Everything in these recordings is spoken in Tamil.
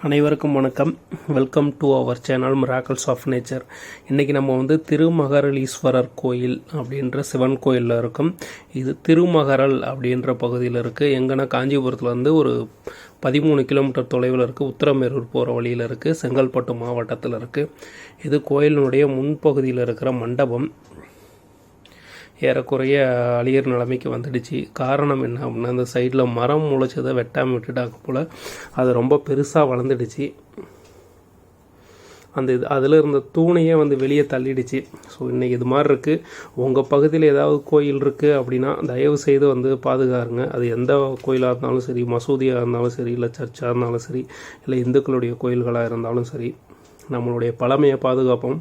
அனைவருக்கும் வணக்கம். Welcome to our channel Miracles of Nature. இன்றைக்கி நம்ம திருமகரலீஸ்வரர் கோயில் அப்படின்ற சிவன் கோயிலில் இருக்கும். இது திருமகரல் அப்படின்ற பகுதியில் இருக்குது. எங்கன்னா காஞ்சிபுரத்தில் ஒரு 13 கிலோமீட்டர் தொலைவில் இருக்குது. உத்தரமேரூர் போகிற வழியில் இருக்குது. செங்கல்பட்டு மாவட்டத்தில் இருக்குது. இது கோயிலினுடைய முன்பகுதியில் இருக்கிற மண்டபம். ஏறக்குறைய அழியிற நிலைமைக்கு வந்துடுச்சு. காரணம் என்ன அப்படின்னா, அந்த சைடில் மரம் முளைச்சதை வெட்டாமல் விட்டுட்டாங்க போல். அது ரொம்ப பெருசாக வளர்ந்துடுச்சு. அதில் இருந்த தூணையே வெளியே தள்ளிடுச்சு. ஸோ இன்றைக்கி இது மாதிரி இருக்குது. உங்கள் பகுதியில் ஏதாவது கோயில் இருக்குது அப்படின்னா தயவு செய்து பாதுகாருங்க. அது எந்த கோயிலாக இருந்தாலும் சரி, மசூதியாக இருந்தாலும் சரி, இல்லை சர்ச்சாக இருந்தாலும் சரி, இல்லை இந்துக்களுடைய கோயில்களாக இருந்தாலும் சரி, நம்மளுடைய பழமையை பாதுகாப்போம்.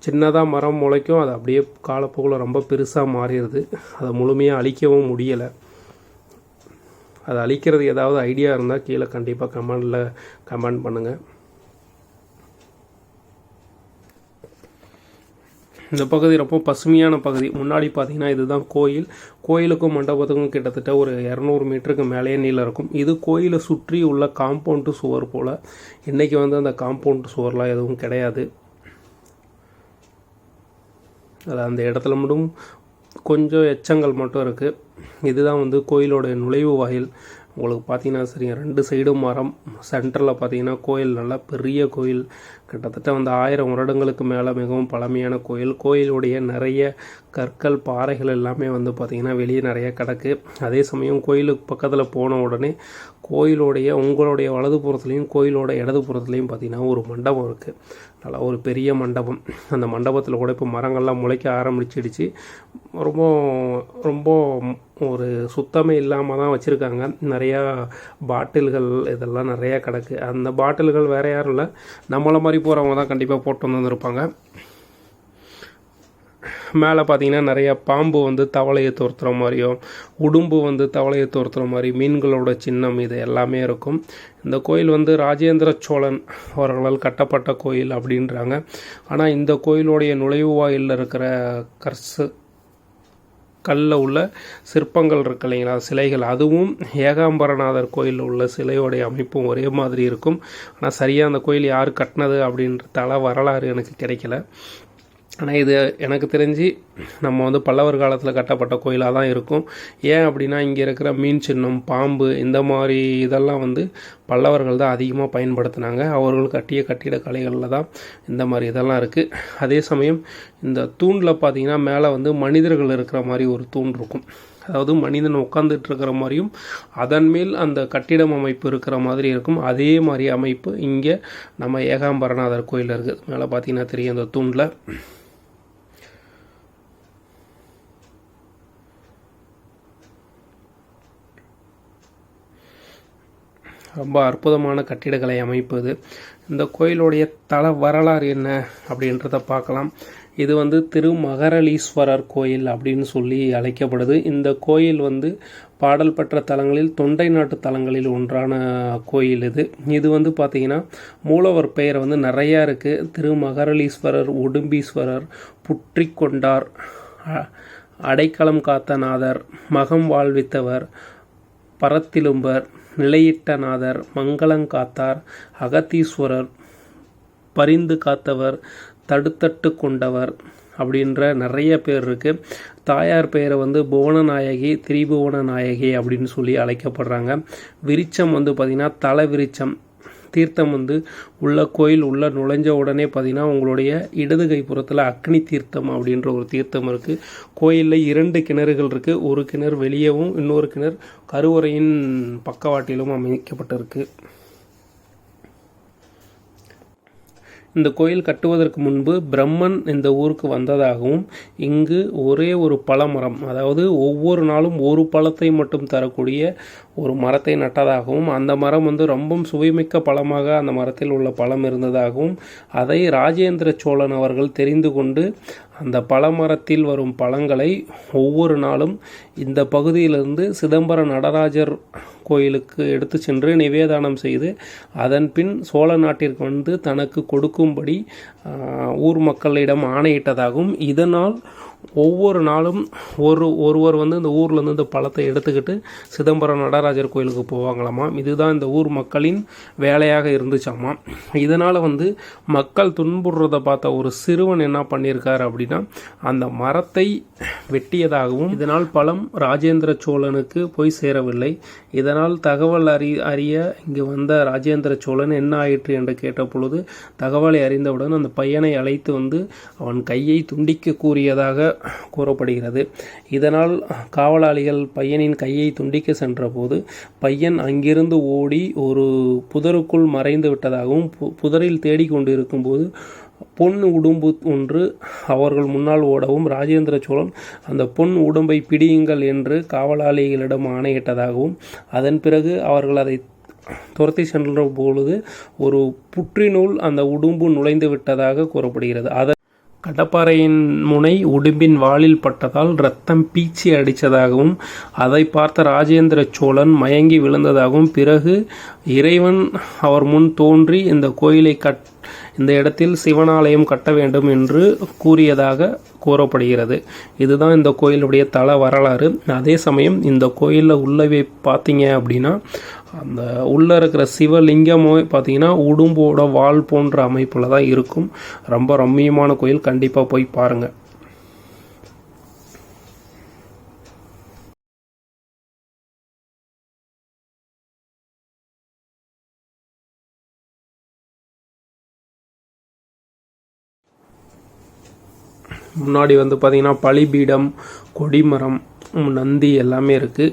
சின்னதாக மரம் முளைக்கும், அது அப்படியே காலப்போக்கில் ரொம்ப பெருசாக மாறிடுது. அதை முழுமையாக அழிக்கவும் முடியலை. அதை அழிக்கிறது ஏதாவது ஐடியா இருந்தால் கீழே கண்டிப்பாக கமெண்ட் பண்ணுங்கள். இந்த பகுதி ரொம்ப பசுமையான பகுதி. முன்னாடி பார்த்தீங்கன்னா இதுதான் கோயில். கோயிலுக்கும் மண்டபத்துக்கும் கிட்டத்தட்ட ஒரு 200 மீட்டருக்கு மேலேயே நீளம் இருக்கும். இது கோயிலை சுற்றி உள்ள காம்பவுண்டு சுவர் போல். இன்றைக்கி அந்த காம்பவுண்டு சுவர்லாம் எதுவும் கிடையாது. அது அந்த இடத்துல மட்டும் கொஞ்சம் எச்சங்கள் மட்டும் இருக்குது. இதுதான் கோயிலோட நுழைவு வாயில். உங்களுக்கு பார்த்தீங்கன்னா சரி, 2 சைடும் மரம். சென்டரில் பார்த்தீங்கன்னா கோயில் நல்லா பெரிய கோயில். கிட்டத்தட்ட 1000 வருடங்களுக்கு மேலே மிகவும் பழமையான கோயில். கோயிலுடைய நிறைய கற்கள், பாறைகள் எல்லாமே பார்த்திங்கன்னா வெளியே நிறைய கிடக்கு. அதே சமயம் கோயிலுக்கு பக்கத்தில் போன உடனே உங்களுடைய வலதுபுறத்துலேயும் கோயிலோட இடதுபுறத்துலேயும் பார்த்திங்கன்னா ஒரு மண்டபம் இருக்குது. நல்லா ஒரு பெரிய மண்டபம். அந்த மண்டபத்தில் கூட இப்போ மரங்கள்லாம் முளைக்க ஆரம்பிச்சிடுச்சு. ரொம்ப ரொம்ப ஒரு சுத்தமே இல்லாமல் தான் வச்சுருக்காங்க. நிறையா பாட்டில்கள் இதெல்லாம் நிறையா கிடக்கு. அந்த பாட்டில்கள் வேறு யாரும் இல்லை, நம்மளை மாதிரி போகிறவங்க தான் கண்டிப்பாக போட்டு வந்துருப்பாங்க. மேலே பார்த்தீங்கன்னா நிறையா பாம்பு தவளையை துரத்துகிற மாதிரியும், உடும்பு தவளையை துரத்துகிற மாதிரி, மீன்களோட சின்னம், இது எல்லாமே இருக்கும். இந்த கோயில் ராஜேந்திர சோழன் அவர்களால் கட்டப்பட்ட கோயில் அப்படின்றாங்க. ஆனால் இந்த கோயிலுடைய நுழைவு வாயிலில் இருக்கிற கல்லில் உள்ள சிற்பங்கள் இருக்கு இல்லைங்களா, சிலைகள், அதுவும் ஏகாம்பரநாதர் கோயிலில் உள்ள சிலையோடைய அமைப்பும் ஒரே மாதிரி இருக்கும். ஆனால் சரியாக அந்த கோயில் யார் கட்டினது அப்படின்ற வரலாறு எனக்கு கிடைக்கல. ஆனால் இது எனக்கு தெரிஞ்சு நம்ம பல்லவர் காலத்தில் கட்டப்பட்ட கோயிலாக தான் இருக்கும். ஏன் அப்படின்னா, இங்கே இருக்கிற மீன் சின்னம், பாம்பு, இந்த மாதிரி இதெல்லாம் பல்லவர்கள் தான் அதிகமாக பயன்படுத்தினாங்க. அவர்கள் கட்டிய கட்டிட கலைகளில் தான் இந்த மாதிரி இதெல்லாம் இருக்குது. அதே சமயம் இந்த தூணில் பார்த்திங்கன்னா மேலே மனிதர்கள் இருக்கிற மாதிரி ஒரு தூண் இருக்கும். அதாவது மனிதன் உட்காந்துட்டு இருக்கிற மாதிரியும் அதன் மேல் அந்த கட்டிடம் அமைப்பு இருக்கிற மாதிரி இருக்கும். அதே மாதிரி அமைப்பு இங்கே நம்ம ஏகாம்பரநாதர் கோயிலில் இருக்குது. மேலே பார்த்திங்கன்னா தெரியும் அந்த தூணில். ரொம்ப அற்புதமான கட்டிடக்கலை அமைப்பு இது. இந்த கோயிலுடைய தல வரலாறு என்ன அப்படின்றத பார்க்கலாம். இது திருமகரலீஸ்வரர் கோயில் அப்படின்னு சொல்லி அழைக்கப்படுது. இந்த கோயில் பாடல் பெற்ற தலங்களில் தொண்டை நாட்டு தலங்களில் ஒன்றான கோயில் இது. இது பார்த்திங்கன்னா மூலவர் பெயர் நிறையா இருக்குது. திருமகரலீஸ்வரர், உடும்பீஸ்வரர், புற்றிக்கொண்டார், அடைக்கலம் காத்தநாதர், மகம் வாழ்வித்தவர், பரத்திலும்பர், நிலையிட்டநாதர், மங்களங்காத்தார், அகத்தீஸ்வரர், பரிந்து காத்தவர், தடுத்தட்டு கொண்டவர் அப்படின்ற நிறைய பேர் இருக்குது. தாயார் பெயரை புவனநாயகி, திரிபுவனநாயகி அப்படின்னு சொல்லி அழைக்கப்படுறாங்க. விருட்சம் பார்த்திங்கன்னா தல விருட்சம். தீர்த்தம் உள்ள கோயில் உள்ள நுழைஞ்ச உடனே பார்த்திங்கன்னா உங்களுடைய இடது கைப்புறத்தில் அக்னி தீர்த்தம் அப்படின்ற ஒரு தீர்த்தம் இருக்குது. கோயிலில் 2 கிணறுகள் இருக்குது. ஒரு கிணறு வெளியவும், இன்னொரு கிணறு கருவறையின் பக்கவாட்டிலும் அமைக்கப்பட்டிருக்கு. இந்த கோயில் கட்டுவதற்கு முன்பு பிரம்மன் இந்த ஊருக்கு வந்ததாகவும், இங்கு ஒரே ஒரு பழமரம், அதாவது ஒவ்வொரு நாளும் ஒரு பழத்தை மட்டும் தரக்கூடிய ஒரு மரத்தை நட்டதாகவும், அந்த மரம் ரொம்ப சுவைமிக்க பழமாக அந்த மரத்தில் உள்ள பழம் இருந்ததாகவும், அதை ராஜேந்திர சோழன் அவர்கள் தெரிந்து கொண்டு அந்த பழமரத்தில் வரும் பழங்களை ஒவ்வொரு நாளும் இந்த பகுதியிலிருந்து சிதம்பரம் நடராஜர் கோயிலுக்கு எடுத்து சென்று நிவேதானம் செய்து அதன் பின் சோழ நாட்டிற்கு தனக்கு கொடுக்கும்படி ஊர் மக்களிடம் ஆணையிட்டதாகவும் இதனால் ஒவ்வொரு நாளும் ஒருவர் வந்து இந்த ஊர்லேருந்து இந்த பழத்தை எடுத்துக்கிட்டு சிதம்பரம் நடராஜர் கோயிலுக்கு போவாங்களாமா. இதுதான் இந்த ஊர் மக்களின் வேலையாக இருந்துச்சாமா. இதனால் வந்து மக்கள் துன்புறுறதை பார்த்த ஒரு சிறுவன் என்ன பண்ணியிருக்காரு அப்படின்னா அந்த மரத்தை வெட்டியதாகவும் இதனால் பழம் ராஜேந்திர சோழனுக்கு போய் சேரவில்லை. இதனால் தகவல் அறிய இங்கு வந்த ராஜேந்திர சோழன் என்ன ஆயிற்று என்று கேட்ட பொழுது தகவலை அறிந்தவுடன் அந்த பையனை அழைத்து வந்து அவன் கையை துண்டிக்க கூறியதாக கூறப்படுகிறது. இதனால் காவலாளிகள் பையனின் கையை துண்டிக்க சென்றபோது பையன் அங்கிருந்து ஓடி ஒரு புதருக்குள் மறைந்து விட்டதாகவும் புதரில் தேடிக்கொண்டிருக்கும் போது பொன் உடும்பு ஒன்று அவர்கள் முன்னால் ஓடவும் ராஜேந்திர சோழன் அந்த பொன் உடும்பை பிடியுங்கள் என்று காவலாளிகளிடம் ஆணையிட்டதாகவும் அதன் பிறகு அவர்கள் அதை துரத்தி சென்ற பொழுது ஒரு புற்றினுள் அந்த உடும்பு நுழைந்து விட்டதாக கூறப்படுகிறது. கடப்பாறையின் முனை உடும்பின் வாளில் பட்டதால் இரத்தம் பீச்சி அடித்ததாகவும் அதை பார்த்த ராஜேந்திர சோழன் மயங்கி விழுந்ததாகவும் பிறகு இறைவன் அவர் முன் தோன்றி இந்த இடத்தில் சிவனாலயம் கட்ட வேண்டும் என்று கூறியதாக கூறப்படுகிறது. இதுதான் இந்த கோயிலுடைய தல வரலாறு. அதே சமயம் இந்த கோயிலில் உள்ளவே பார்த்தீங்க அப்படின்னா அந்த உள்ளே இருக்கிற சிவலிங்கமோ பார்த்தீங்கன்னா உடும்போட வால் போன்ற அமைப்பில் தான் இருக்கும். ரொம்ப ரம்மியமான கோயில், கண்டிப்பாக போய் பாருங்கள். முன்னாடி வந்து பார்த்தீங்கன்னா பலிபீடம், கொடிமரம், நந்தி எல்லாமே இருக்குது.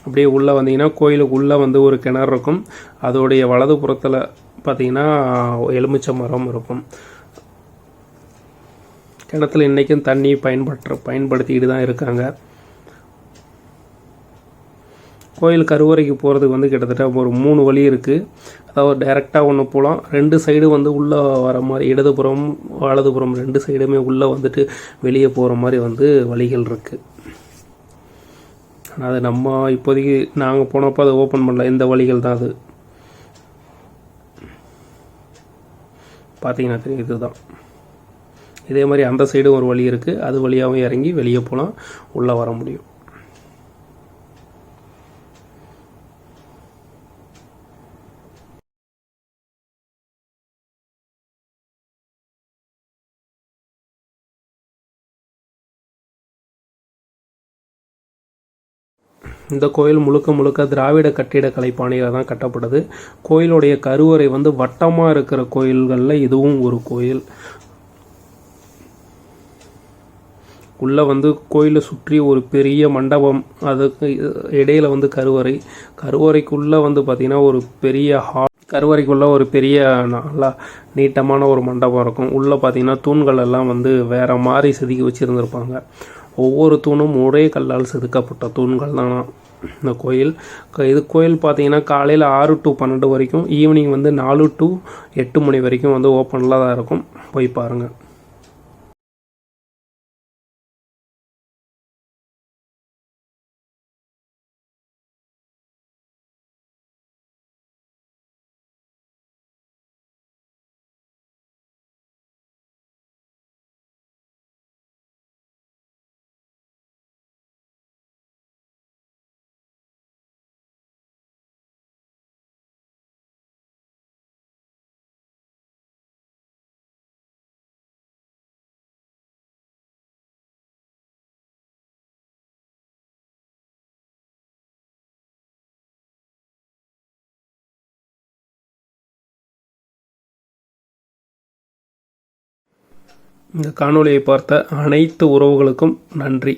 அப்படியே உள்ளே வந்தீங்கன்னா கோயிலுக்கு உள்ளே வந்து ஒரு கிணறு இருக்கும். அதோடைய வலது புறத்தில் பார்த்தீங்கன்னா எலுமிச்சை மரம் இருக்கும். கிணத்துல இன்றைக்கும் தண்ணி பயன்படுத்திக்கிட்டு தான் இருக்காங்க. கோயில் கருவறைக்கு போகிறதுக்கு வந்து கிட்டத்தட்ட ஒரு 3 வழி இருக்குது. அதாவது டைரெக்டாக ஒன்று போகலாம், 2 சைடு வந்து உள்ளே வர மாதிரி, இடதுபுறம் வலதுபுறம் 2 சைடுமே உள்ளே வந்துட்டு வெளியே போகிற மாதிரி வந்து வழிகள் இருக்குது. ஆனால் அது நம்ம இப்போதைக்கு நாங்கள் போனப்போ அதை ஓப்பன் பண்ணல. இந்த வழிகள் தான் அது பார்த்தீங்கன்னா தெரியும். இதுதான். இதே மாதிரி அந்த சைடும் ஒரு வழி இருக்குது. அது வழியாகவும் இறங்கி வெளியே போகலாம், உள்ளே வர முடியும். இந்த கோயில் முழுக்க திராவிட கட்டிடக்கலை பாணியில் தான் கட்டப்படுது. கோயிலுடைய கருவறை வந்து வட்டமாக இருக்கிற கோயில்களில் இதுவும் ஒரு கோயில். உள்ளே வந்து கோயிலை சுற்றி ஒரு பெரிய மண்டபம், அதுக்கு இடையில வந்து கருவறைக்குள்ளே வந்து பார்த்திங்கன்னா ஒரு பெரிய ஹால், கருவறைக்குள்ளே ஒரு பெரிய நல்லா நீட்டமான ஒரு மண்டபம் இருக்கும். உள்ளே பார்த்திங்கன்னா தூண்கள் எல்லாம் வந்து வேறு மாதிரி செதுக்கி வச்சுருந்துருப்பாங்க. ஒவ்வொரு தூணும் ஒரே கல்லால் செதுக்கப்பட்ட தூண்கள் தான் இந்த கோயில். இது கோயில் பார்த்தீங்கன்னா காலையில் 6 to 12 வரைக்கும், ஈவினிங் வந்து 4 to 8 மணி வரைக்கும் வந்து ஓப்பனில் தான் இருக்கும். போய் பாருங்கள். இந்த காணொளியை பார்த்த அனைத்து உறவுகளுக்கும் நன்றி.